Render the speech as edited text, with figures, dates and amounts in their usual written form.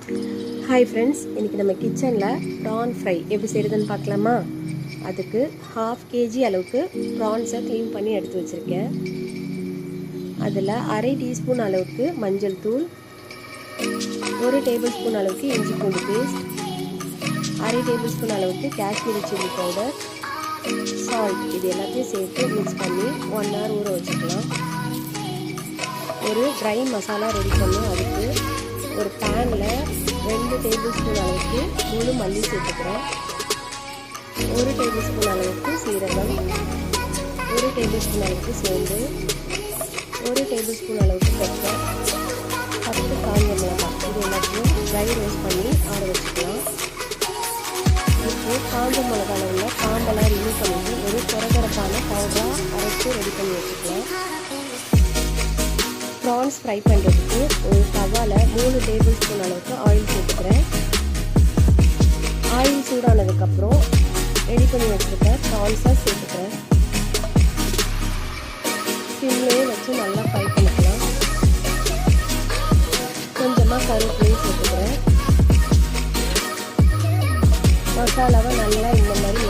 Hi friends, இன்றைக்கி நம்ம கிச்சனில் ப்ரான் ஃப்ரை எப்படி செய்கிறதுன்னு பார்க்கலாமா? அதுக்கு 1/2 kg அளவுக்கு ப்ரான்ஸை க்ளீன் பண்ணி எடுத்து வச்சுருக்கேன். அதில் 1/2 டீஸ்பூன் அளவுக்கு மஞ்சள் தூள், 1 டேபிள் ஸ்பூன் அளவுக்கு இஞ்சி பூண்டு பேஸ்ட், 1/2 டேபிள் ஸ்பூன் அளவுக்கு காஷ்மீரி சில்லி பவுடர், சால்ட், இது எல்லாத்தையும் சேர்த்து மிக்ஸ் பண்ணி 1 hour ஊற வச்சுக்கலாம். ஒரு ட்ரை மசாலா ரெடி பண்ணி அதுக்கு ஒரு பேனில் 2 டேபிள் ஸ்பூன் அளவுக்கு முழு மல்லி சேர்த்துக்கிறேன், 1 டேபிள் ஸ்பூன் அளவுக்கு சீரகம், 1 டேபிள் ஸ்பூன் அளவுக்கு சோம்பு, 1 டேபிள் ஸ்பூன் அளவுக்கு பெப்பர், 10 காஞ்ச மிளகாய், இது எல்லாத்தையும் ட்ரை ரோஸ்ட் பண்ணி ஆற வச்சுக்கலாம். இப்போ காஞ்ச மிளகாயில் உள்ள காம்பெல்லாம் ரிமூவ் பண்ணிட்டு ஒரு கொரகரப்பான பவுடராக அரைச்சி ரெடி பண்ணி வச்சுக்கலாம். ப்ரான்ஸ் ஃப்ரை பண்ணுறதுக்கு ஒரு தவாவில் 3 டேபிள் ஸ்பூன் அளவுக்கு ஆயில் சேர்த்துக்கிறேன். ஆயில் சூடானதுக்கப்புறம் ரெடி பண்ணி வச்சுருக்க ப்ரான்ஸை சேர்த்துக்கிறேன். சிம்லேயே வச்சு நல்லா ஃப்ரை பண்ணிக்கலாம். கொஞ்சமாக கருவேப்பிலையும் சேர்த்துக்கிறேன். மசாலாவை நல்லா இந்த மாதிரி